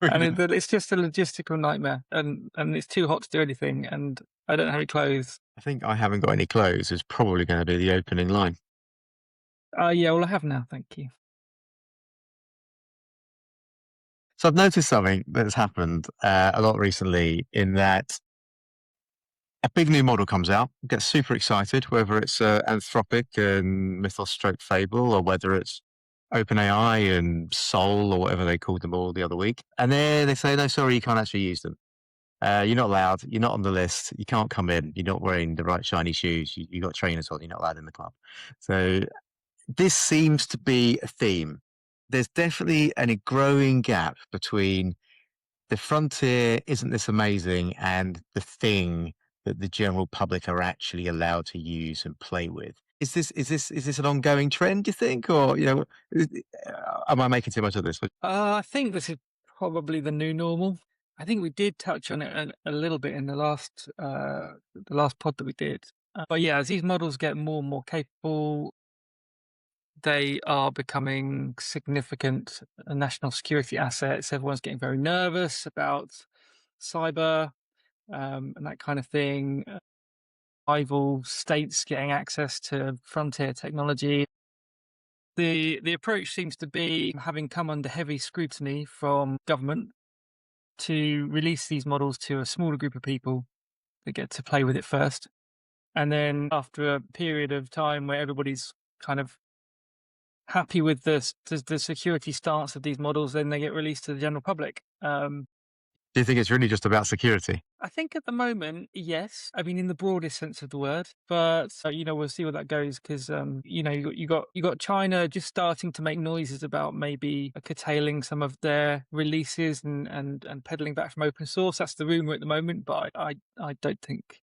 And it's just a logistical nightmare, and it's too hot to do anything, and I don't have any clothes. I think I haven't got any clothes is probably going to be the opening line. Yeah, well, I have now, thank you. So I've noticed something that's happened a lot recently in that a big new model comes out, get super excited, whether it's Anthropic and Mythos stroke Fable or whether it's OpenAI and Soul or whatever they called them all the other week. And then they say, no, sorry, you can't actually use them. You're not allowed. You're not on the list. You can't come in. You're not wearing the right shiny shoes. You got trainers on. You're not allowed in the club. So this seems to be a theme. There's definitely a growing gap between the frontier isn't this amazing and the thing that the general public are actually allowed to use and play with. Is this an ongoing trend, do you think? Or, am I making too much of this? I think this is probably the new normal. I think we did touch on it a little bit in the last pod that we did. But yeah, as these models get more and more capable, they are becoming significant national security assets. Everyone's getting very nervous about cyber and that kind of thing. Rival states getting access to frontier technology. The approach seems to be, having come under heavy scrutiny from government, to release these models to a smaller group of people that get to play with it first. And then after a period of time where everybody's kind of happy with the security stance of these models, then they get released to the general public. Do you think it's really just about security? I think at the moment, yes. I mean, in the broadest sense of the word, but we'll see where that goes because you got China just starting to make noises about maybe curtailing some of their releases and peddling back from open source. That's the rumor at the moment, but I don't think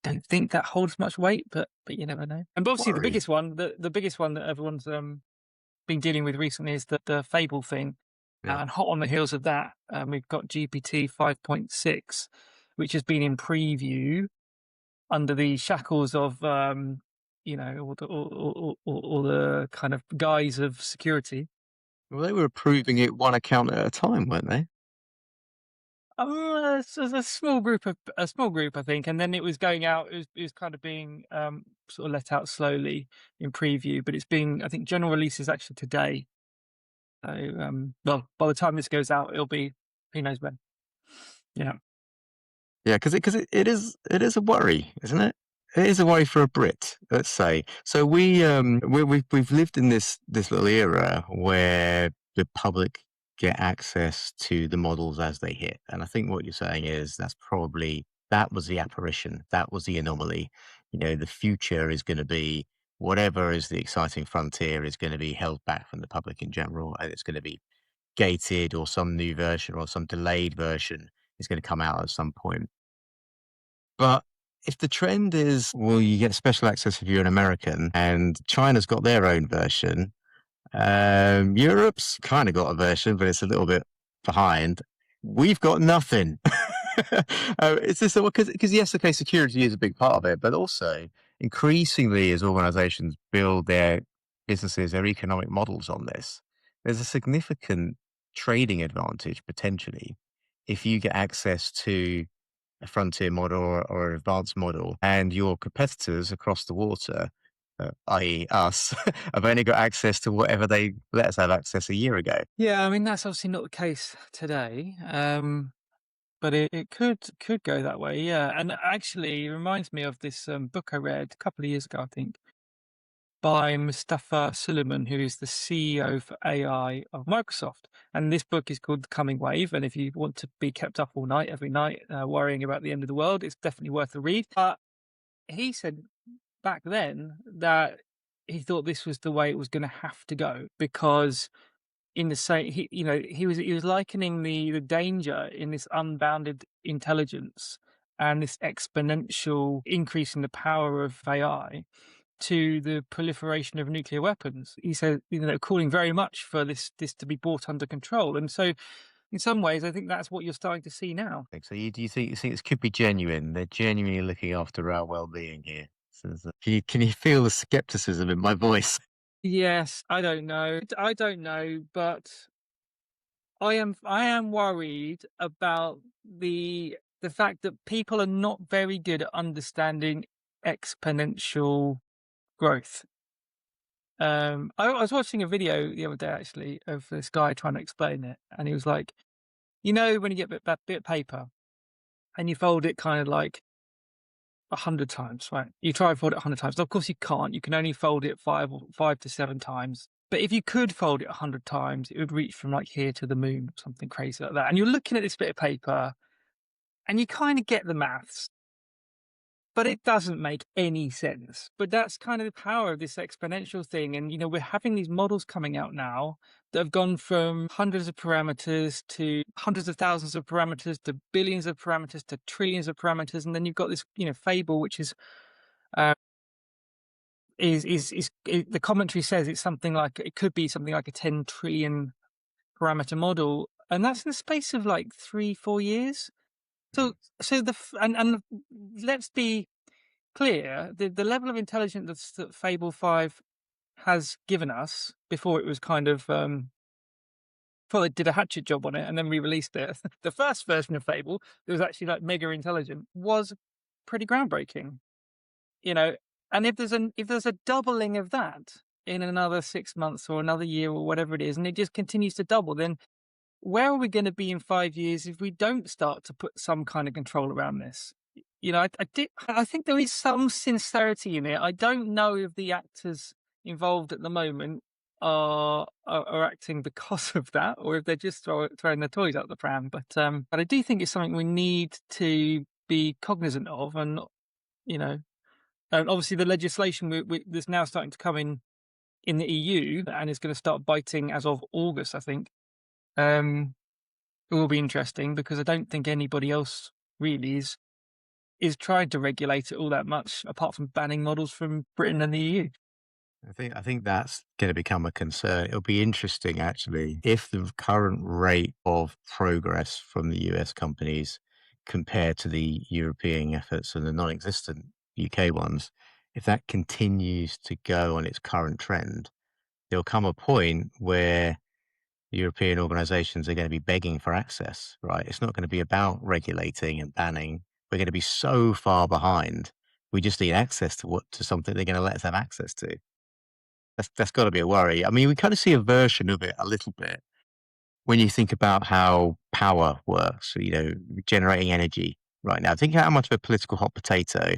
that holds much weight. But you never know. And obviously, Worry. the biggest one that everyone's been dealing with recently is the Fable thing. Yeah. And hot on the heels of that, we've got GPT 5.6, which has been in preview under the shackles of, all the kind of guise of security. Well, they were approving it one account at a time, weren't they? It's a small group, I think, and then it was going out. It was kind of being sort of let out slowly in preview, but it's being, I think, general release is actually today. So, well, by the time this goes out, it'll be who knows when. Yeah. Yeah, because it is a worry, isn't it? It is a worry for a Brit, let's say. So we've lived in this little era where the public get access to the models as they hit, and I think what you're saying is that was the apparition, that was the anomaly. The future is going to be whatever is the exciting frontier is going to be held back from the public in general, and it's going to be gated or some new version or some delayed version is going to come out at some point. But if the trend is, well, you get special access if you're an American, and China's got their own version, Europe's kind of got a version, but it's a little bit behind. We've got nothing. It's just because yes, okay, security is a big part of it, but also increasingly as organizations build their businesses, their economic models on this, there's a significant trading advantage potentially if you get access to a frontier model or an advanced model, and your competitors across the water, i.e., us, have only got access to whatever they let us have access a year ago. Yeah, I mean, that's obviously not the case today, but it could go that way, yeah. And actually, it reminds me of this book I read a couple of years ago, I think, by Mustafa Suleiman, who is the CEO for AI of Microsoft. And this book is called The Coming Wave. And if you want to be kept up all night, every night, worrying about the end of the world, it's definitely worth a read. But he said back then that he thought this was the way it was going to have to go because in the same he was likening the danger in this unbounded intelligence and this exponential increase in the power of AI to the proliferation of nuclear weapons. He said, calling very much for this to be brought under control. And so in some ways I think that's what you're starting to see now. So do you think this could be genuine? They're genuinely looking after our well-being here. Can you feel the skepticism in my voice? Yes, I don't know, but I am worried about the fact that people are not very good at understanding exponential growth. I was watching a video the other day actually of this guy trying to explain it, and he was like, when you get that bit of paper and you fold it kind of like 100 times, right? You try and fold it 100 times. Of course, you can't. You can only fold it 5 to 7 times. But if you could fold it 100 times, it would reach from like here to the moon, or something crazy like that. And you're looking at this bit of paper, and you kind of get the maths, but it doesn't make any sense. But that's kind of the power of this exponential thing. And, we're having these models coming out now that have gone from hundreds of parameters to hundreds of thousands of parameters to billions of parameters to trillions of parameters. And then you've got this, Fable, which uh, the commentary says it's something like, it could be something like a 10 trillion parameter model. And that's in the space of like 3, 4 years. So and let's be clear, the level of intelligence that Fable 5 has given us before it was kind of before they did a hatchet job on it and then re-released it. The first version of Fable that was actually like mega intelligent was pretty groundbreaking, you know. And if there's a doubling of that in another 6 months or another year or whatever it is, and it just continues to double, then where are we going to be in 5 years if we don't start to put some kind of control around this? I think there is some sincerity in it. I don't know if the actors involved at the moment are acting because of that, or if they're just throwing their toys out the pram. But I do think it's something we need to be cognizant of, and you know, and obviously the legislation that's now starting to come in the EU and is going to start biting as of August, I think. It will be interesting because I don't think anybody else really is trying to regulate it all that much, apart from banning models from Britain and the EU. I think that's going to become a concern. It'll be interesting, actually, if the current rate of progress from the US companies compared to the European efforts and the non-existent UK ones, if that continues to go on its current trend, there'll come a point where European organizations are going to be begging for access, right? It's not going to be about regulating and banning. We're going to be so far behind. We just need access to something they're going to let us have access to. That's got to be a worry. I mean, we kind of see a version of it a little bit when you think about how power works, generating energy right now. Think how much of a political hot potato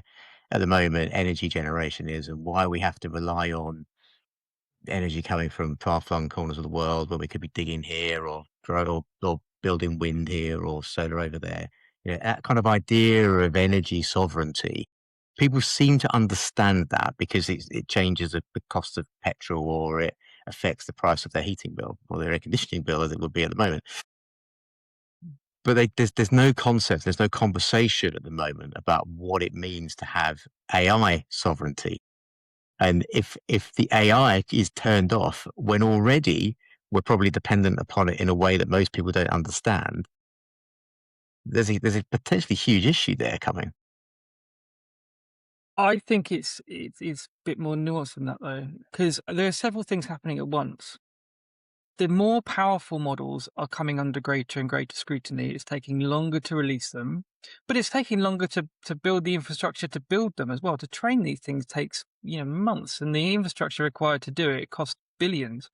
at the moment energy generation is, and why we have to rely on energy coming from far-flung corners of the world when we could be digging here or building wind here or solar over there. That kind of idea of energy sovereignty, people seem to understand that because it changes the cost of petrol, or it affects the price of their heating bill or their air conditioning bill, as it would be at the moment. But there's no concept, there's no conversation at the moment about what it means to have AI sovereignty. And if the AI is turned off when already we're probably dependent upon it in a way that most people don't understand, there's a potentially huge issue there coming. I think it's a bit more nuanced than that though, because there are several things happening at once. The more powerful models are coming under greater and greater scrutiny. It's taking longer to release them, but it's taking longer to build the infrastructure to build them as well. To train these things takes months, and the infrastructure required to do it costs billions.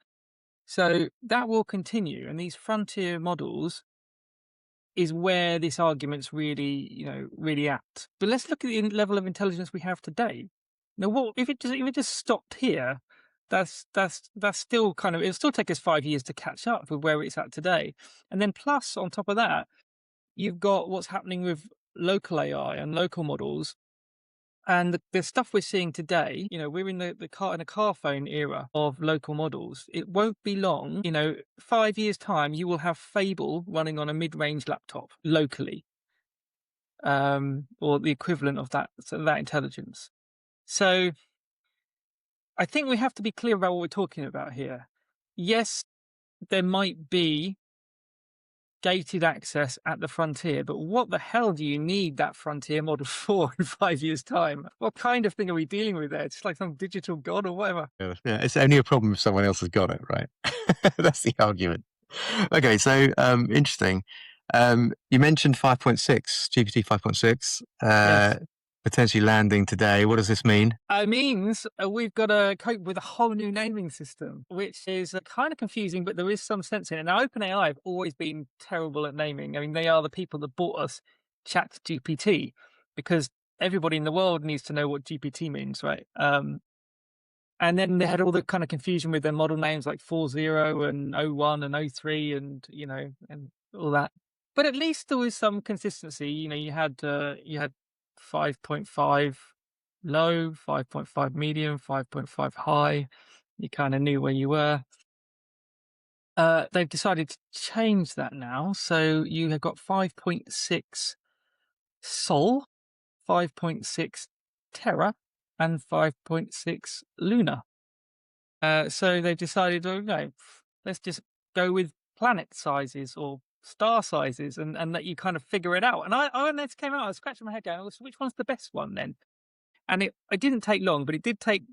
So that will continue, and these frontier models is where this argument's really apt. But let's look at the level of intelligence we have today. Now, what if it just stopped here? That's still kind of, it'll still take us 5 years to catch up with where it's at today. And then plus on top of that, you've got what's happening with local AI and local models. And the stuff we're seeing today, we're in the car phone era of local models. It won't be long, 5 years time, you will have Fable running on a mid-range laptop locally, or the equivalent of that intelligence. So I think we have to be clear about what we're talking about here. Yes, there might be gated access at the frontier, but what the hell do you need that frontier model for in 5 years' time? What kind of thing are we dealing with there? It's like some digital god or whatever. Yeah, it's only a problem if someone else has got it, right? That's the argument. Okay, so interesting. You mentioned 5.6, GPT 5.6, Yes. potentially landing today. What does this mean? It means we've got to cope with a whole new naming system, which is kind of confusing, but there is some sense in it. Now, OpenAI have always been terrible at naming. I mean, they are the people that bought us ChatGPT because everybody in the world needs to know what GPT means, right? And then they had all the kind of confusion with their model names like 40 and 01 and 03 and, and all that. But at least there was some consistency. You had 5.5 low, 5.5 medium, 5.5 high. You kind of knew where you were. They've decided to change that now. So you have got 5.6 Sol, 5.6 Terra, and 5.6 Luna. So they decided, oh no, let's just go with planet sizes or star sizes, and let you kind of figure it out. And when this came out, I was scratching my head going, "Oh, so which one's the best one then?" And it didn't take long, but it did take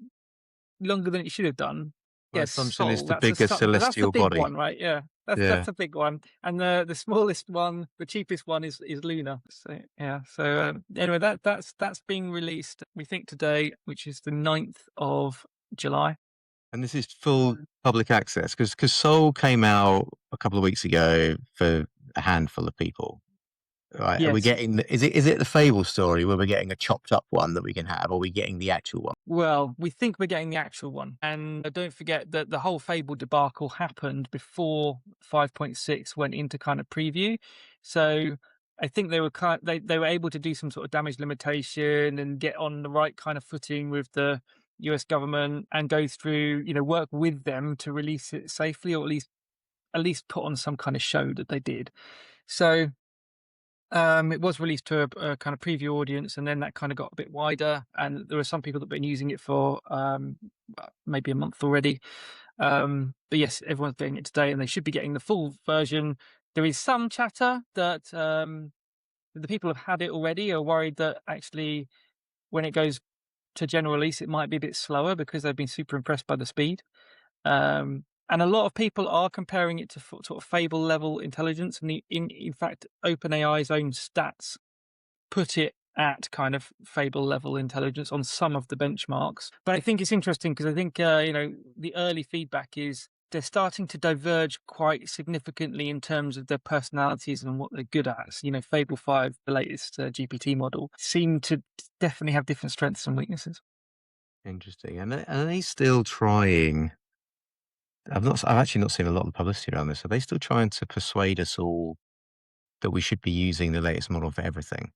longer than it should have done. My Yes, assumption is Sol. the That's the bigger start. That's the celestial big body. one, right? Yeah, that's Yeah. that's a big one. And the smallest one, the cheapest one is Luna. So yeah. So anyway, that's being released. We think today, which is the 9th of July. And this is full public access because Soul came out a couple of weeks ago for a handful of people. Right? Are we Yes. getting? Is it the Fable story where we're getting a chopped up one that we can have, or are we getting the actual one? Well, we think we're getting the actual one. And don't forget that the whole Fable debacle happened before 5.6 went into kind of preview. So I think they were able to do some sort of damage limitation and get on the right kind of footing with the US government and go through, work with them to release it safely, or at least put on some kind of show that they did. So it was released to a kind of preview audience, and then that kind of got a bit wider. And there were some people that have been using it for maybe a month already. But yes, everyone's getting it today, and they should be getting the full version. There is some chatter that the people have had it already are worried that actually, when it goes to general release, it might be a bit slower because they've been super impressed by the speed. And a lot of people are comparing it to sort of Fable level intelligence, and in fact, OpenAI's own stats put it at kind of Fable level intelligence on some of the benchmarks. But I think it's interesting because I think the early feedback is they're starting to diverge quite significantly in terms of their personalities and what they're good at. So, Fable 5, the latest GPT model, seem to definitely have different strengths and weaknesses. Interesting. And are they still trying? I've actually not seen a lot of publicity around this. Are they still trying to persuade us all that we should be using the latest model for everything?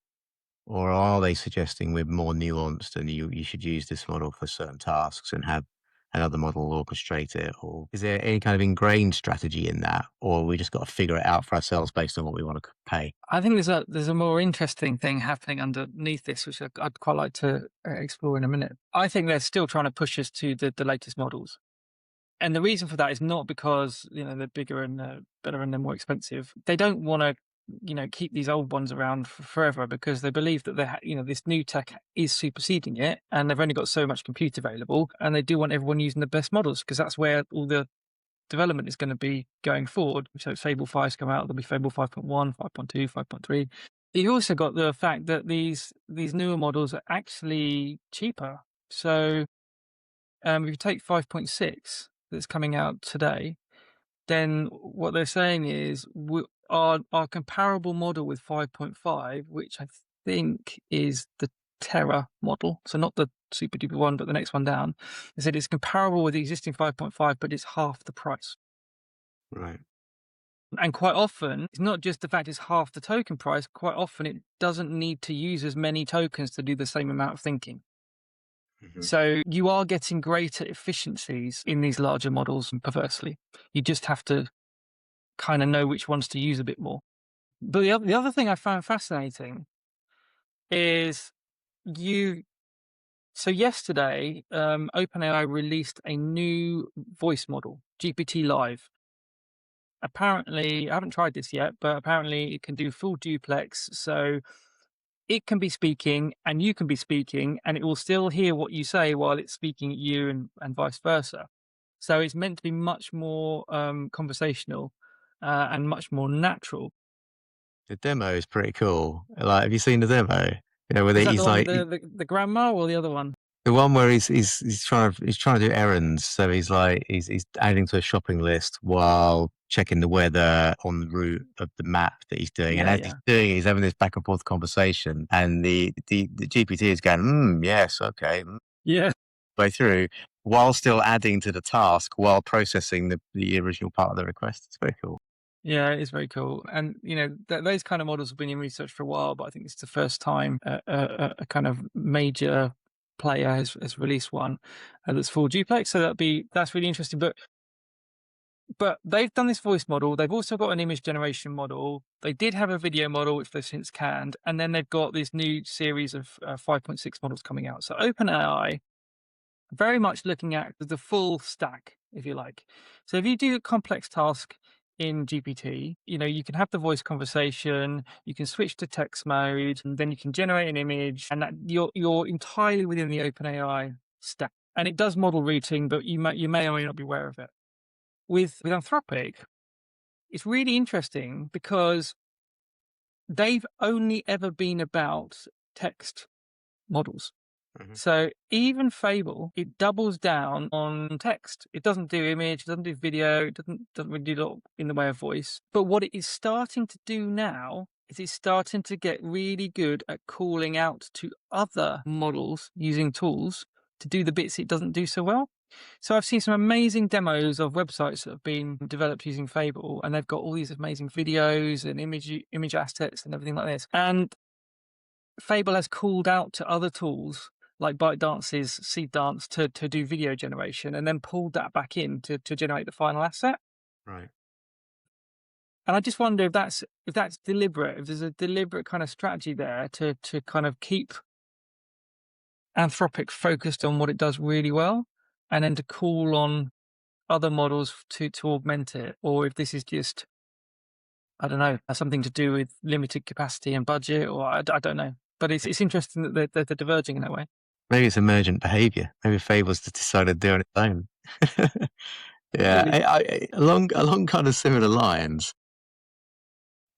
Or are they suggesting we're more nuanced and you should use this model for certain tasks and have another model orchestrate it? Or is there any kind of ingrained strategy in that? Or we just got to figure it out for ourselves based on what we want to pay? I think there's a more interesting thing happening underneath this, which I'd quite like to explore in a minute. I think they're still trying to push us to the latest models. And the reason for that is not because they're bigger and better and they're more expensive. They don't want to keep these old ones around for forever because they believe that this new tech is superseding it, and they've only got so much compute available, and they do want everyone using the best models because that's where all the development is going to be going forward. So Fable 5's come out, there'll be Fable 5.1, 5.2, 5.3. You also got the fact that these newer models are actually cheaper. So if you take 5.6 that's coming out today, then what they're saying is our comparable model with 5.5, which I think is the Terra model, so not the super duper one, but the next one down. They said it's comparable with the existing 5.5, but it's half the price. Right. And quite often, it's not just the fact it's half the token price, quite often it doesn't need to use as many tokens to do the same amount of thinking. Mm-hmm. So you are getting greater efficiencies in these larger models, perversely. You just have to kind of know which ones to use a bit more. But the other thing I found fascinating is so yesterday, OpenAI released a new voice model, GPT Live. Apparently, I haven't tried this yet, but apparently it can do full duplex. So it can be speaking and you can be speaking, and it will still hear what you say while it's speaking at you, and vice versa. So it's meant to be much more conversational. and much more natural. The demo is pretty cool. Like, have you seen the demo? You know, where Is that the he's one with like the grandma or the other one? the one where he's trying to do errands. So he's like he's adding to a shopping list while checking the weather on the route of the map that he's doing. And Yeah, as he's yeah, doing it, he's having this back and forth conversation, and the GPT is going, yes, okay, yeah, way through, while still adding to the task while processing the original part of the request. It's very cool. yeah. It's very cool, and those kind of models have been in research for a while, but I think it's the first time a kind of major player has released one that's full duplex. So that's really interesting. But they've done this voice model. They've also got an image generation model. They did have a video model, which they've since canned, and then they've got this new series of 5.6 models coming out. So OpenAI very much looking at the full stack, if you like. So if you do a complex task in GPT, you can have the voice conversation, you can switch to text mode, and then you can generate an image, and that you're entirely within the OpenAI stack. And it does model routing, but you may or may not be aware of it. With Anthropic, it's really interesting because they've only ever been about text models. Mhm. So even Fable, it doubles down on text. It doesn't do image, it doesn't do video, it doesn't really do a lot in the way of voice. But what it is starting to do now is it's starting to get really good at calling out to other models using tools to do the bits it doesn't do so well. So I've seen some amazing demos of websites that have been developed using Fable, and they've got all these amazing videos and image assets and everything like this. And Fable has called out to other tools like ByteDance's Seed Dance to do video generation, and then pulled that back in to generate the final asset. Right. And I just wonder if that's deliberate, if there's a deliberate kind of strategy there to kind of keep Anthropic focused on what it does really well, and then to call on other models to augment it, or if this is just, I don't know, has something to do with limited capacity and budget, or I don't know. But it's interesting that they're diverging in that way. Maybe it's emergent behavior. Maybe Fable's just decided to do it on its own. Yeah, Completely. along kind of similar lines.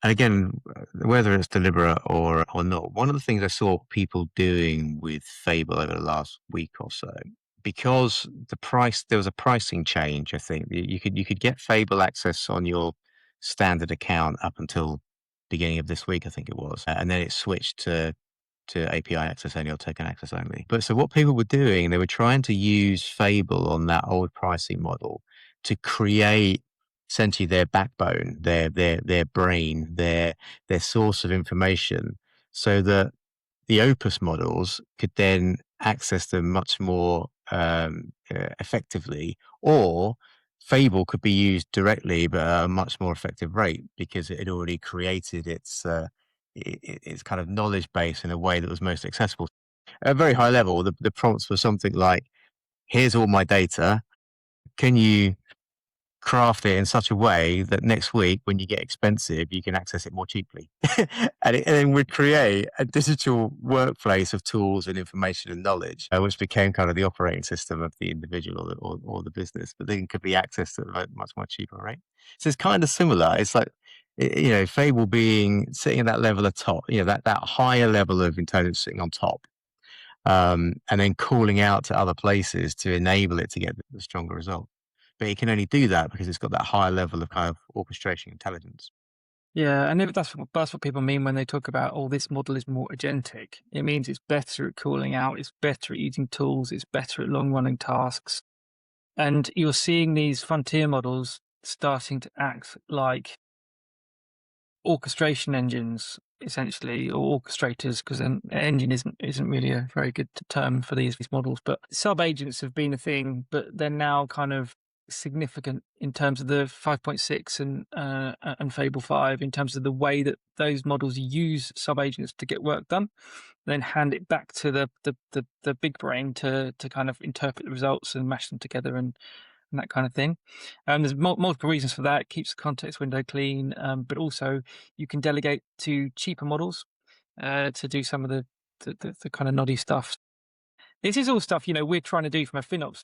And again, whether it's deliberate or not, one of the things I saw people doing with Fable over the last week or so, because there was a pricing change. I think you could get Fable access on your standard account up until beginning of this week, I think it was, and then it switched to API access only or token access only. But so what people were doing, they were trying to use Fable on that old pricing model to create essentially their backbone, their brain, their source of information, so that the Opus models could then access them much more effectively, or Fable could be used directly, but at a much more effective rate because it had already created its kind of knowledge base in a way that was most accessible. At a very high level, the prompts were something like, "Here's all my data. Can you craft it in such a way that next week, when you get expensive, you can access it more cheaply?" And then we'd create a digital workplace of tools and information and knowledge, which became kind of the operating system of the individual or the business, but then could be accessed at a much more cheaper rate. So it's kind of similar. It's like, Fable being sitting at that level of top, that higher level of intelligence sitting on top, and then calling out to other places to enable it to get the stronger result. But it can only do that because it's got that higher level of kind of orchestration intelligence. Yeah, and if that's what people mean when they talk about, oh, this model is more agentic. It means it's better at calling out, it's better at using tools, it's better at long running tasks. And you're seeing these frontier models starting to act like orchestration engines, essentially, or orchestrators, because an engine isn't really a very good term for these models. But sub agents have been a thing, but they're now kind of significant in terms of the 5.6 and Fable 5, in terms of the way that those models use sub agents to get work done, then hand it back to the big brain to kind of interpret the results and mash them together and that kind of thing. There's multiple reasons for that. It keeps the context window clean, but also you can delegate to cheaper models to do some of the kind of noddy stuff. This is all stuff we're trying to do from a FinOps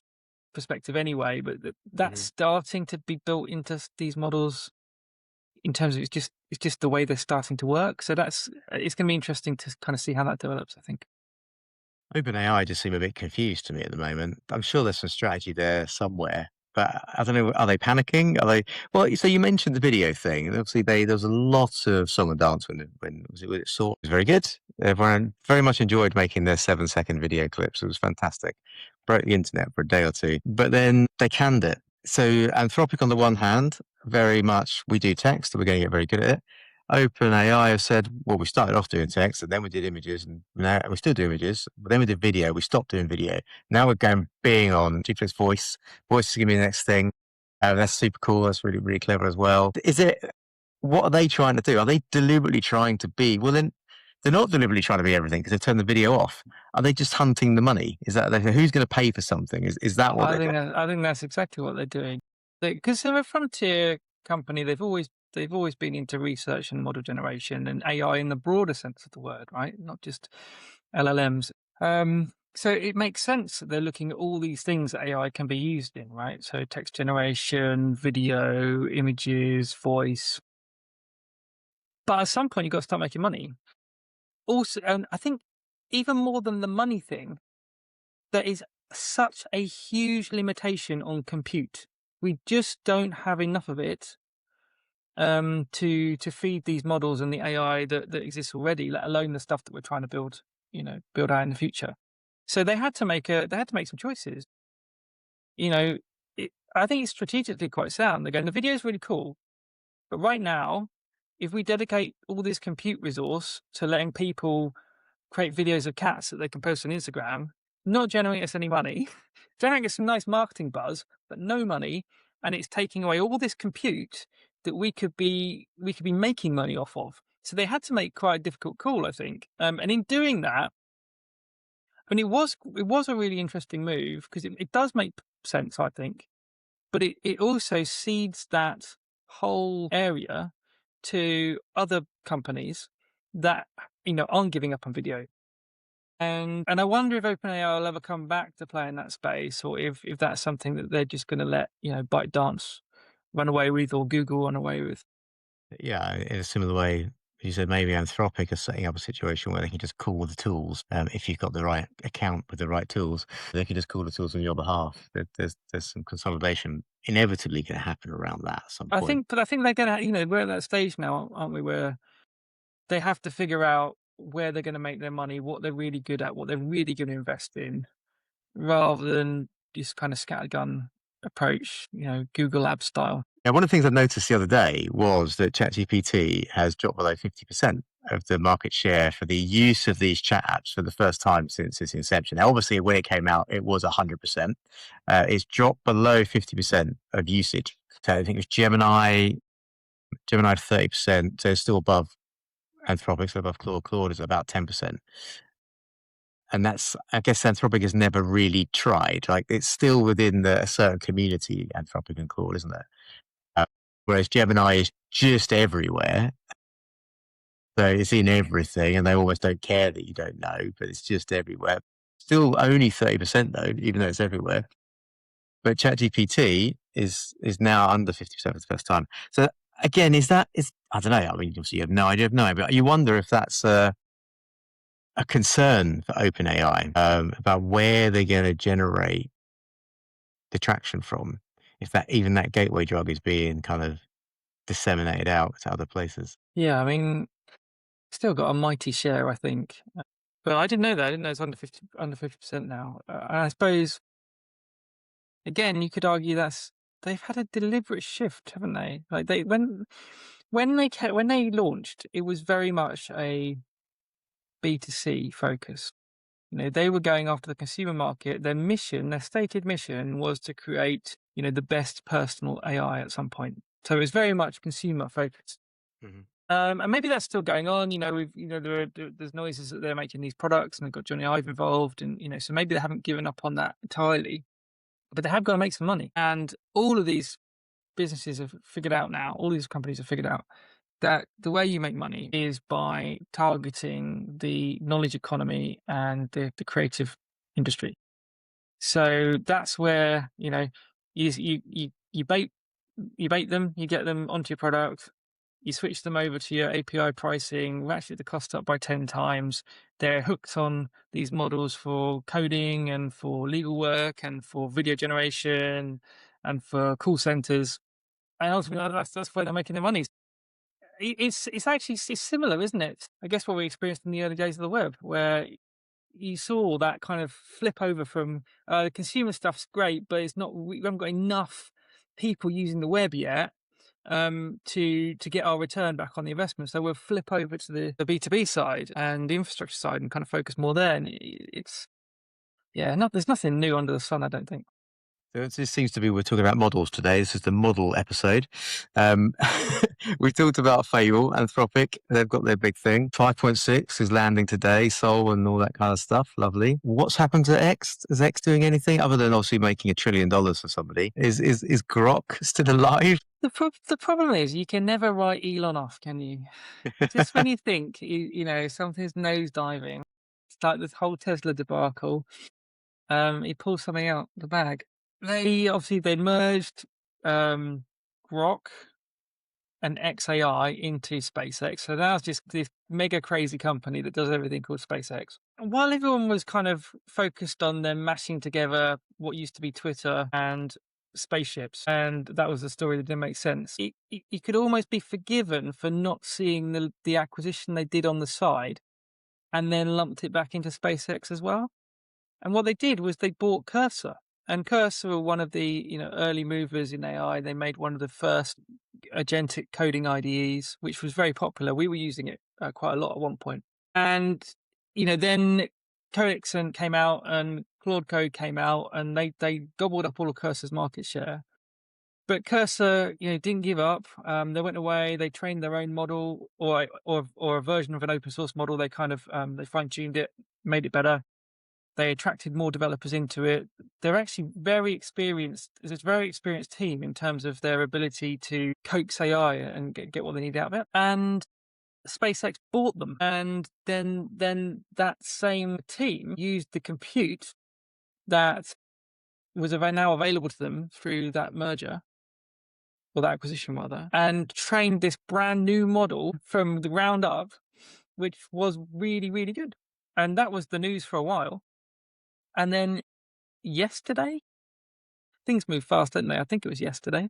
perspective anyway, but that's Mhm. starting to be built into these models in terms of it's just the way they're starting to work. So that's it's going to be interesting to kind of see how that develops, I think. OpenAI just seem a bit confused to me at the moment. I'm sure there's some strategy there somewhere, but I don't know. Are they panicking? Are they? Well, so you mentioned the video thing, and obviously there was a lot of song and dance when was it when it saw. It was very good. Everyone very much enjoyed making their 7-second video clips. It was fantastic. Broke the internet for a day or two, but then they canned it. So Anthropic on the one hand, very much we do text, we're going to get very good at it. OpenAI have said, well, we started off doing text and then we did images and now we still do images, but then we did video. We stopped doing video. Now we're going being on GPS voice. Voice is going to be the next thing. That's super cool. That's really, really clever as well. What are they trying to do? Are they deliberately trying to be, well, then they're not deliberately trying to be everything because they've turned the video off. Are they just hunting the money? Is that, who's going to pay for something? Is that what they're doing? I think that's exactly what they're doing. Because they're a frontier company, they've always been into research and model generation and AI in the broader sense of the word, right? Not just LLMs. So it makes sense that they're looking at all these things that AI can be used in, right? So text generation, video, images, voice. But at some point, you've got to start making money. Also, and I think even more than the money thing, there is such a huge limitation on compute. We just don't have enough of it to feed these models and the AI that exists already, let alone the stuff that we're trying to build out in the future. So they had to make some choices. You know, I think it's strategically quite sound. They're going, the video is really cool, but right now, if we dedicate all this compute resource to letting people create videos of cats that they can post on Instagram, not generating us any money, generating us some nice marketing buzz, but no money, and it's taking away all this compute that we could be making money off of. So they had to make quite a difficult call, I think. And in doing that, I mean, it was a really interesting move because it does make sense, I think, but it also seeds that whole area to other companies that aren't giving up on video. And I wonder if OpenAI will ever come back to play in that space, or if that's something that they're just going to let ByteDance run away with, or Google run away with. Yeah, in a similar way, you said maybe Anthropic are setting up a situation where they can just call the tools. If you've got the right account with the right tools, they can just call the tools on your behalf. There's some consolidation inevitably going to happen around that at some point. But I think they're going to, we're at that stage now, aren't we, where they have to figure out where they're going to make their money, what they're really good at, what they're really going to invest in, rather than just kind of scattergun approach, Google Labs style. Now, one of the things I noticed the other day was that ChatGPT has dropped below 50% of the market share for the use of these chat apps for the first time since its inception. Now, obviously, when it came out, it was 100%. It's dropped below 50% of usage. So I think it was Gemini 30%, so it's still above Anthropic, so above Claude. Claude is about 10%. And that's, I guess Anthropic has never really tried. Like, it's still within a certain community, Anthropic and Claude, isn't it? Uh, Whereas Gemini is just everywhere. So it's in everything, and they almost don't care that you don't know, but it's just everywhere. Still only 30% though, even though it's everywhere. But ChatGPT is now under 50% for the first time. So again, is I don't know. I mean, obviously you have no idea, but you wonder if that's a concern for OpenAI about where they're going to generate the traction from, if that gateway drug is being kind of disseminated out to other places. Yeah, I mean, still got a mighty share, I think. But I didn't know that. I didn't know it's under 50% now. And I suppose again, you could argue they've had a deliberate shift, haven't they? Like when they launched, it was very much a B2C focus. They were going after the consumer market. Their stated mission was to create, the best personal AI at some point. So it was very much consumer focused. Mhm. And maybe that's still going on. There's noises that they're making these products, and they've got Johnny Ive involved, and so maybe they haven't given up on that entirely, but they have got to make some money. And all of these businesses have figured out now. All these companies have figured out that the way you make money is by targeting the knowledge economy and the creative industry. So that's where you bait them, you get them onto your product, You switch them over to your API pricing, ratchet the cost up by 10 times. They're hooked on these models for coding and for legal work and for video generation and for call centers. And ultimately, that's where they're making their money. It's actually it's similar, isn't it? I guess what we experienced in the early days of the web, where you saw that kind of flip over from the consumer stuff's great, but it's not. We haven't got enough people using the web yet to get our return back on the investment. So we'll flip over to the B2B side and the infrastructure side and kind of focus more there. And it's yeah, there's nothing new under the sun, I don't think. So it just seems to be we're talking about models today. This is the model episode. Um, we talked about Fable, Anthropic. They've got their big thing. 5.6 is landing today, Soul and all that kind of stuff. Lovely. What's happened to X? Is X doing anything other than obviously making $1 trillion for somebody? Is Grok still alive? The problem is you can never write Elon off, can you? Just when you think something's nosediving, it's like this whole Tesla debacle. He pulls something out the bag. They merged Grok and XAI into SpaceX. So now it's just this mega crazy company that does everything called SpaceX. And while everyone was kind of focused on them mashing together what used to be Twitter and spaceships, and that was the story that didn't make sense, you could almost be forgiven for not seeing the acquisition they did on the side and then lumped it back into SpaceX as well. And what they did was they bought Cursor. And Cursor were one of the early movers in AI. They made one of the first agentic coding IDEs, which was very popular. We were using it quite a lot at one point. And then Codex came out and Claude Code came out, and they gobbled up all of Cursor's market share. But Cursor, didn't give up. They went away. They trained their own model, or a version of an open source model. They kind of they fine tuned it, made it better. They attracted more developers into it. They're actually very experienced. It's a very experienced team in terms of their ability to coax AI and get what they need out of it. And SpaceX bought them, and then that same team used the compute that was now available to them through that merger, or that acquisition rather, and trained this brand new model from the ground up, which was really, really good. And that was the news for a while. And then yesterday, things move fast, don't they? I think it was yesterday.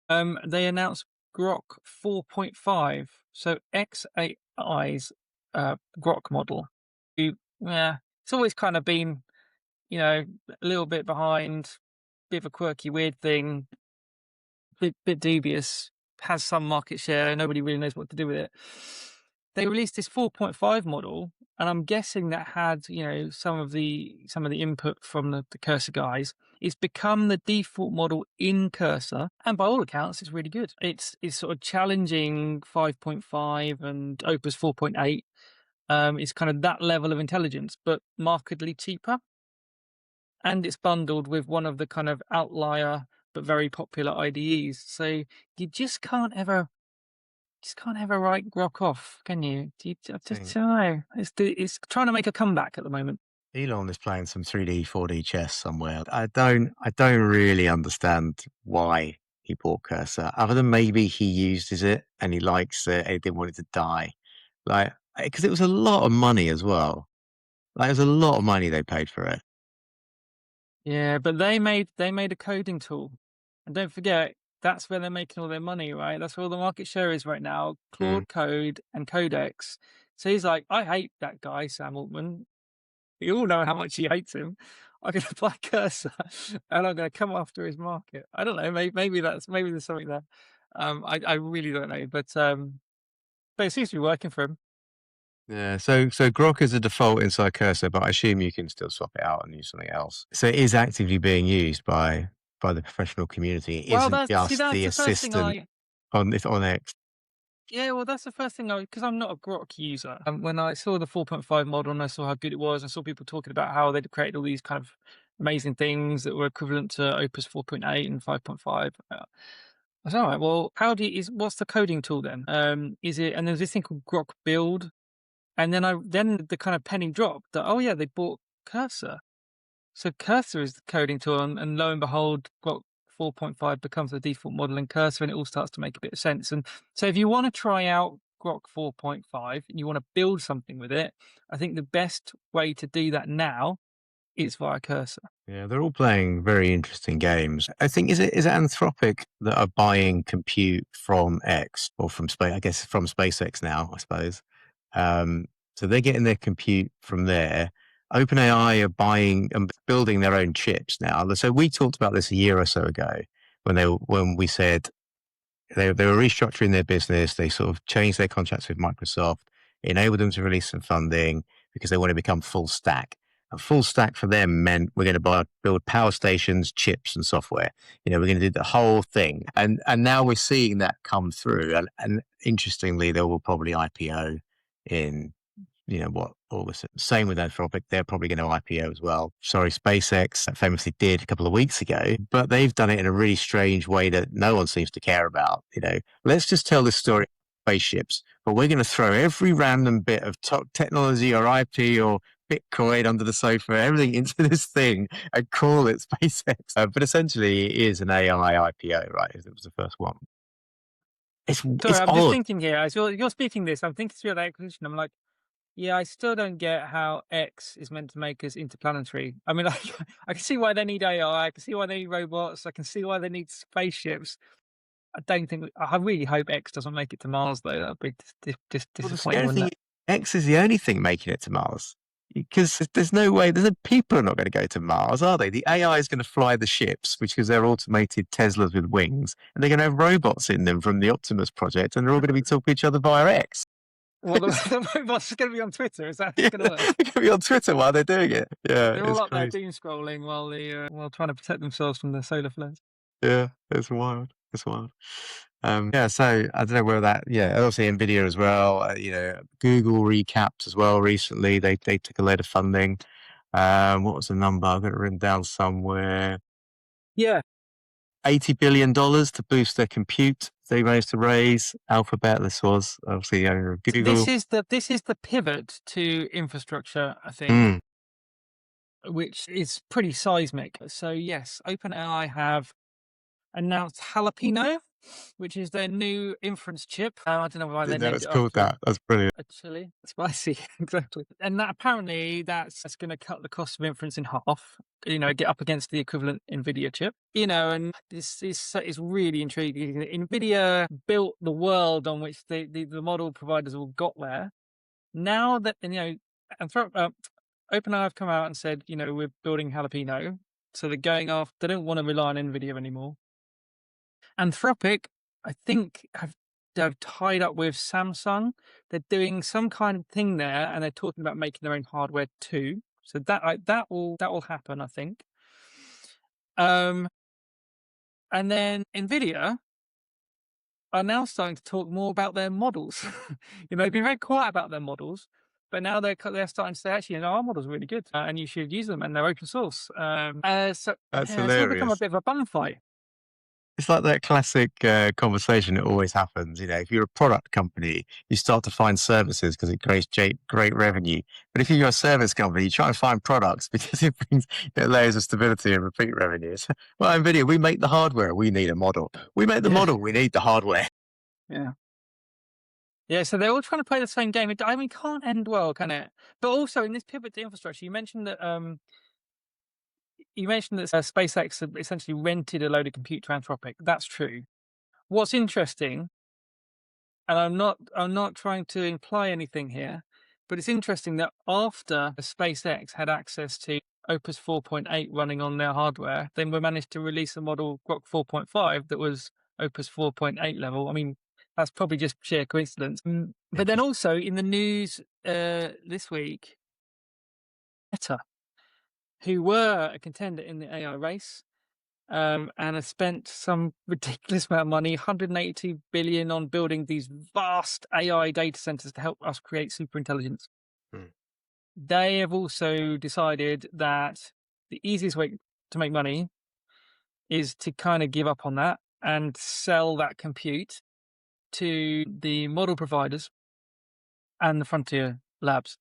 They announced Grok 4.5, so XAI's Grok model. Yeah, it's always kind of been, a little bit behind, bit of a quirky, weird thing, bit dubious, has some market share, nobody really knows what to do with it. They released this 4.5 model, and I'm guessing that had some of the input from the Cursor guys. It's become the default model in Cursor, and by all accounts, it's really good. It's sort of challenging 5.5 and Opus 4.8. It's kind of that level of intelligence, but markedly cheaper, and it's bundled with one of the kind of outlier but very popular IDEs. So you just can't ever write Grok off, can you? I just don't know. It's trying to make a comeback at the moment. Elon is playing some 3D, 4D chess somewhere. I don't really understand why he bought Cursor, other than maybe he uses it and he likes it and he didn't want it to die. Like, because it was a lot of money as well. Like, it was a lot of money they paid for it. Yeah, but they made a coding tool, and don't forget that's where they're making all their money, right? That's where all the market share is right now. Mm. Claude Code and Codex. So he's like, I hate that guy, Sam Altman. You all know how much he hates him. I'm going to buy Cursor, and I'm going to come after his market. I don't know. Maybe there's something there. I really don't know, but it seems to be working for him. Yeah, so Grok is a default inside Cursor, but I assume you can still swap it out and use something else. So it is actively being used by the professional community. It Well, isn't that's just the the first thing assistant on X. Yeah, well, that's the first thing because I'm not a Grok user. When I saw the 4.5 model and I saw how good it was, I saw people talking about how they'd created all these kind of amazing things that were equivalent to Opus 4.8 and 5.5. I was all right. Well, what's the coding tool then? Is it? And there's this thing called Grok Build, and then the kind of penny dropped that oh yeah, they bought Cursor, so Cursor is the coding tool, and lo and behold, Grok 4.5 becomes the default model in Cursor, and it all starts to make a bit of sense. And so if you want to try out Grok 4.5 and you want to build something with it, I think the best way to do that now is via Cursor. Yeah, they're all playing very interesting games. I think is it Anthropic that are buying compute from X or from space? I guess from SpaceX now, I suppose. Um, so they're getting their compute from there. OpenAI are buying and building their own chips now. So we talked about this a year or so ago when we said they were restructuring their business. They sort of changed their contracts with Microsoft, enabled them to release some funding because they want to become full stack. And full stack for them meant we're going to build power stations, chips, and software. We're going to do the whole thing. And now we're seeing that come through. And interestingly, they will probably IPO in what, August. Same with Anthropic. They're probably going to IPO as well. Sorry, SpaceX famously did a couple of weeks ago, but they've done it in a really strange way that no one seems to care about. Let's just tell this story of spaceships, but we're going to throw every random bit of technology or IP or Bitcoin under the sofa, everything into this thing and call it SpaceX. But essentially, it is an AI IPO, right? It was the first one. Sorry, It's I'm just odd. thinking here as you're speaking this. I'm thinking through that acquisition. I'm like, yeah, I still don't get how X is meant to make us interplanetary. I mean, I can see why they need AI. I can see why they need robots. I can see why they need spaceships. I don't think. I really hope X doesn't make it to Mars, though. That'd be just Well, the disappointing, scary wouldn't thing it? is X is the only thing making it to Mars. Because there's no way, people are not going to go to Mars, are they? The AI is going to fly the ships, which is their automated Teslas with wings, and they're going to have robots in them from the Optimus project, and they're all going to be talking to each other via X. Well, the robots are going to be on Twitter. Is that how Yeah, it's going to work? they can be on Twitter while they're doing it. Yeah, They're all it's up there crazy. doom scrolling while trying to protect themselves from the solar flares. Yeah, it's wild. It's wild. Yeah, so I don't know whether that, yeah, obviously Nvidia as well. Google recapped as well recently. They took a load of funding. What was the number? I've got it written down somewhere. Yeah, $80 billion to boost their compute. They managed to raise. Alphabet, this was obviously the owner of this Google. is the pivot to infrastructure, I think, Mm. which is pretty seismic. So yes, OpenAI have announced Jalapeno, which is their new inference chip. I don't know why they Didn't know named it's it called after that. That's brilliant. a chili. Spicy, exactly. And that apparently that's going to cut the cost of inference in half. Get up against the equivalent Nvidia chip. And this is really intriguing. Nvidia built the world on which the model providers all got there. Now that and OpenAI have come out and said, we're building Jalapeno, so they're going off. They don't want to rely on Nvidia anymore. Anthropic, I think, have tied up with Samsung. They're doing some kind of thing there, and they're talking about making their own hardware too. So that will happen, I think. And then Nvidia are now starting to talk more about their models. They've been very quiet about their models, but now they're starting to say, actually, our models are really good, and you should use them, and they're open source. So That's it's all become a hilarious. bit of a bun fight. It's like that classic conversation that always happens. If you're a product company, you start to find services because it creates great revenue. But if you're a service company, you try and find products because it brings layers of stability and repeat revenues. Well, NVIDIA, we make the hardware, we need a model. We make the Yeah, model, we need the hardware. yeah. Yeah, so they're all trying to play the same game. I mean, can't end well, can it? But also in this pivot to infrastructure, you mentioned that SpaceX had essentially rented a load of compute to Anthropic. That's true. What's interesting, and I'm not trying to imply anything here, but it's interesting that after SpaceX had access to Opus 4.8 running on their hardware, then we managed to release a model Grok 4.5 that was Opus 4.8 level. I mean, that's probably just sheer coincidence. But then Interesting. also in the news this week, Meta, who were a contender in the AI race, and have spent some ridiculous amount of money, 182 billion, on building these vast AI data centers to help us create super intelligence. Hmm. They have also decided that the easiest way to make money is to kind of give up on that and sell that compute to the model providers and the frontier labs.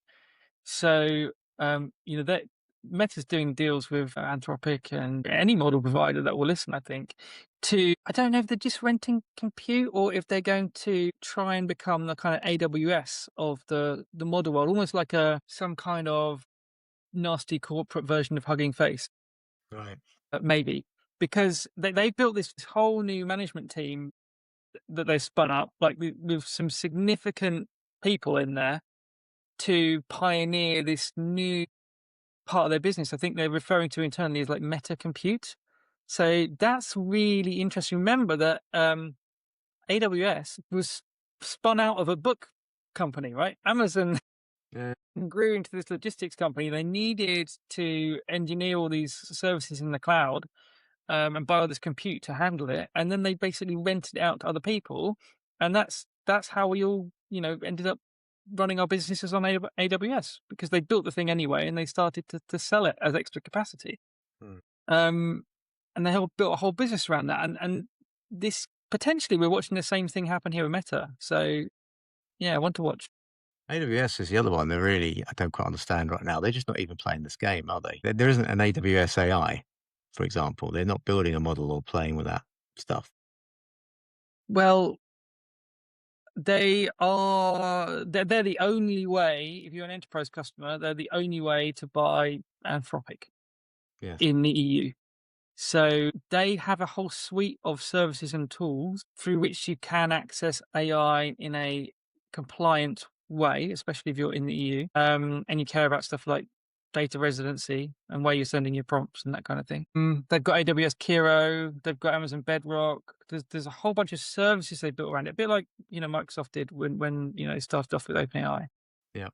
So, that Meta's doing deals with Anthropic and any model provider that will listen, I think, to I don't know if they're just renting compute or if they're going to try and become the kind of AWS of the model world, almost like a some kind of nasty corporate version of Hugging Face, Right. maybe. Because they built this whole new management team that they spun up, like with some significant people in there to pioneer this new part of their business. I think they're referring to internally as like meta compute. So that's really interesting. Remember that AWS was spun out of a book company, right? Amazon Yeah. grew into this logistics company. They needed to engineer all these services in the cloud and buy all this compute to handle it, and then they basically rented it out to other people, and that's how we all ended up running our businesses on AWS because they built the thing anyway, and they started to sell it as extra capacity, Hmm. um, and built a whole business around that, and this potentially we're watching the same thing happen here with Meta. So yeah, one to watch. AWS is the other one that really I don't quite understand right now. They're just not even playing this game, are they? There isn't an AWS AI, for example. They're not building a model or playing with that stuff. Well, they're the only way, if you're an enterprise customer, they're the only way to buy Anthropic Yes. in the EU. So they have a whole suite of services and tools through which you can access AI in a compliant way, especially if you're in the EU, and you care about stuff like data residency and where you're sending your prompts and that kind of thing. They've got AWS Kiro, they've got Amazon Bedrock. There's a whole bunch of services they built around it, a bit like Microsoft did when it started off with OpenAI. Yeah.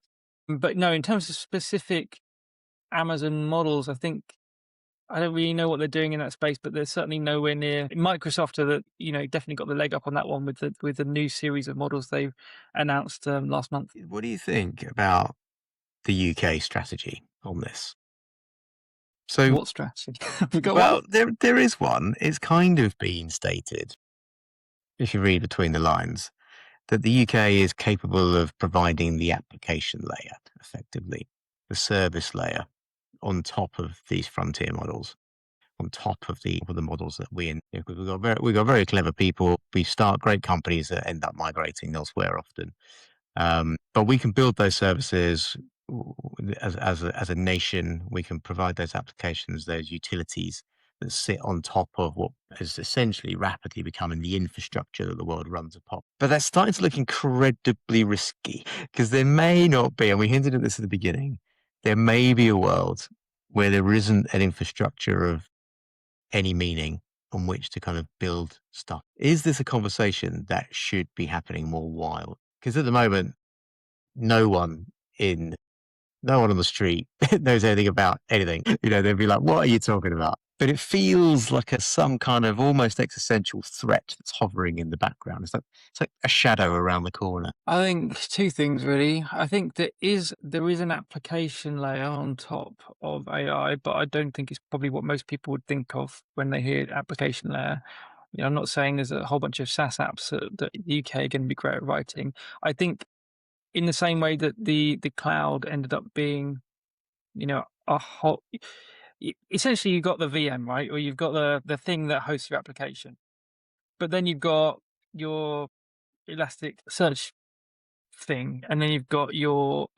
But no, in terms of specific Amazon models, I don't really know what they're doing in that space, but they're certainly nowhere near Microsoft. Are that definitely got the leg up on that one with the new series of models they announced last month. What do you think about the UK strategy on this? So, What strategy? Have we got one? well, there is one. It's kind of been stated, if you read between the lines, that the UK is capable of providing the application layer, effectively, the service layer on top of these frontier models, on top of the models that we in. Because we've got very clever people. We start great companies that end up migrating elsewhere often. But we can build those services as a nation. We can provide those applications, those utilities that sit on top of what is essentially rapidly becoming the infrastructure that the world runs upon. But that's starting to look incredibly risky because there may not be, and we hinted at this at the beginning, there may be a world where there isn't an infrastructure of any meaning on which to kind of build stuff. Is this a conversation that should be happening more wild? Because at the moment, no one in no one on the street knows anything about anything. They'd be like, "What are you talking about?" But it feels like some kind of almost existential threat that's hovering in the background. It's like a shadow around the corner. I think two things really. I think there is an application layer on top of AI, but I don't think it's probably what most people would think of when they hear application layer. I'm not saying there's a whole bunch of SaaS apps that the UK are going to be great at writing. I think in the same way that the cloud ended up being, a whole. Essentially, you've got the VM, right, or you've got the thing that hosts your application, but then you've got your Elastic Search thing, and then you've got your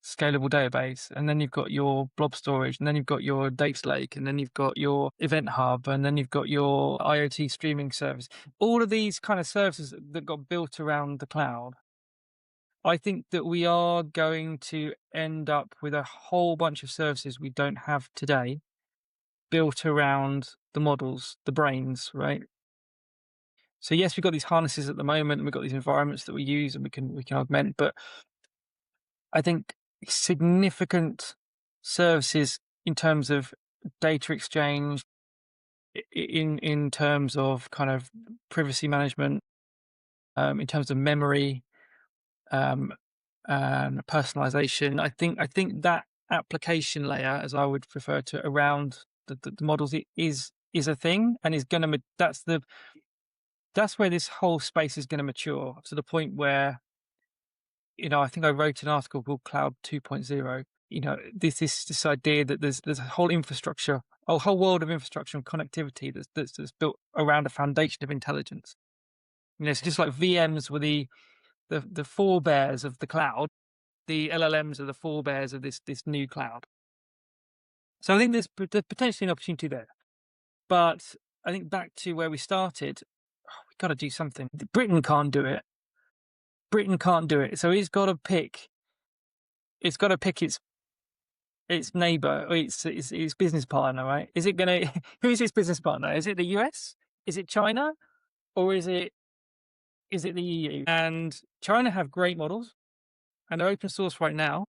scalable database, and then you've got your blob storage, and then you've got your data lake, and then you've got your event hub, and then you've got your IoT streaming service. All of these kind of services that got built around the cloud. I think that we are going to end up with a whole bunch of services we don't have today built around the models, the brains, right? So yes, we've got these harnesses at the moment, and we've got these environments that we use, and we can augment. But I think significant services in terms of data exchange, in terms of kind of privacy management, in terms of memory, um, and personalization. I think that application layer, as I would refer to, around the models, is a thing, and is going to that's where this whole space is going to mature to the point where I think I wrote an article called Cloud 2.0, this idea that there's a whole infrastructure, a whole world of infrastructure and connectivity that's built around a foundation of intelligence. So just like VMs were the forebears of the cloud, the LLMs are the forebears of this new cloud. So I think there's potentially an opportunity there. But I think back to where we started, we've got to do something. Britain can't do it. Britain can't do it. So it's got to pick its neighbor or its business partner, right? Is it gonna who is its business partner? Is it the US? Is it China? Or is it the EU? And China have great models and they're open source right now,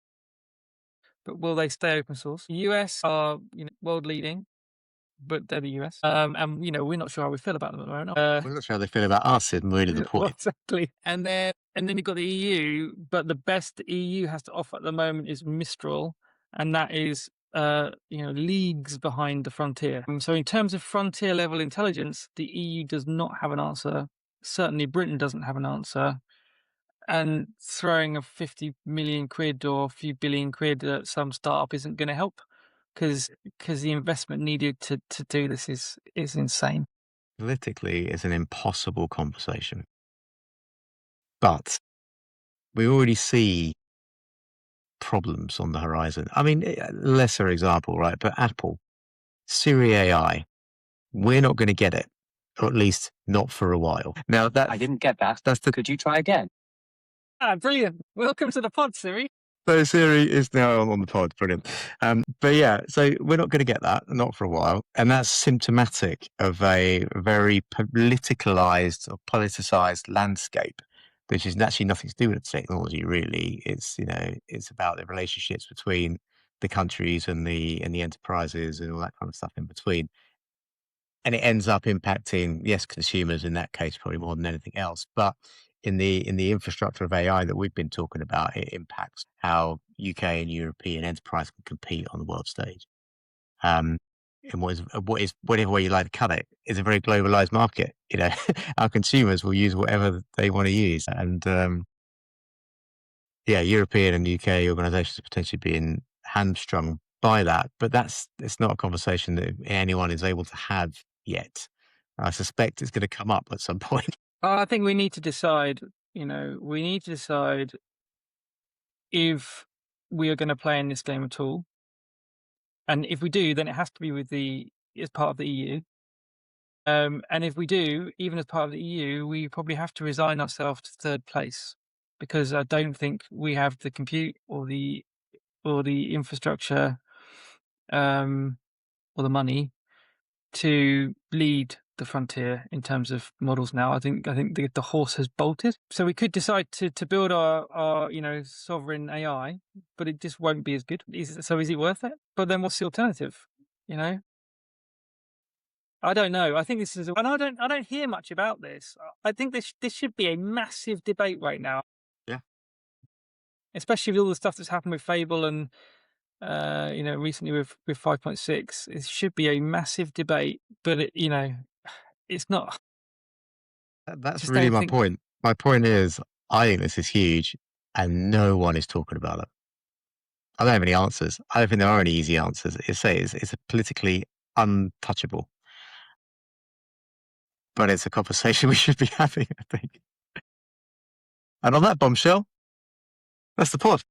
but will they stay open source? The US are world leading, but they're the US. And we're not sure how we feel about them at the moment. We're not sure how they feel about us, is really the Well, point. exactly. And then you've got the EU, but the best the EU has to offer at the moment is Mistral, and that is leagues behind the frontier. So in terms of frontier level intelligence, the EU does not have an answer. Certainly Britain doesn't have an answer. And throwing a 50 million quid or a few billion quid at some startup isn't going to help, because the investment needed to do this is insane. Politically, it's an impossible conversation. But we already see problems on the horizon. I mean, lesser example, right? But Apple, Siri AI, we're not going to get it, or at least not for a while. Now that I didn't get that. that's the Could you try again? Brilliant. Welcome to the pod, Siri. so Siri is now on the pod, brilliant. But yeah, so we're not going to get that, not for a while, and that's symptomatic of a very politicalized or politicized landscape, which is actually nothing to do with technology. Really, it's about the relationships between the countries and the enterprises and all that kind of stuff in between. And it ends up impacting, yes, consumers in that case, probably more than anything else. But in the infrastructure of AI that we've been talking about, it impacts how UK and European enterprise can compete on the world stage. And whatever way you like to cut it, is a very globalized market. Our consumers will use whatever they want to use, and European and UK organisations are potentially being hamstrung by that. But it's not a conversation that anyone is able to have yet. I suspect it's going to come up at some point. I think we need to decide. We need to decide if we are going to play in this game at all, and if we do, then it has to be as part of the EU. And if we do, even as part of the EU, we probably have to resign ourselves to third place, because I don't think we have the compute or the infrastructure, or the money to lead the frontier in terms of models now. I think the horse has bolted. So we could decide to build our sovereign AI, but it just won't be as good. Is it worth it? But then what's the alternative? I don't know. I think this is, and I don't hear much about this. I think this should be a massive debate right now. Yeah. Especially with all the stuff that's happened with Fable and recently with 5.6. It should be a massive debate, but it's not. That's really my point. My point is, I think this is huge, and no one is talking about it. I don't have any answers. I don't think there are any easy answers. It's politically untouchable. But it's a conversation we should be having, I think. And on that bombshell, that's the pod.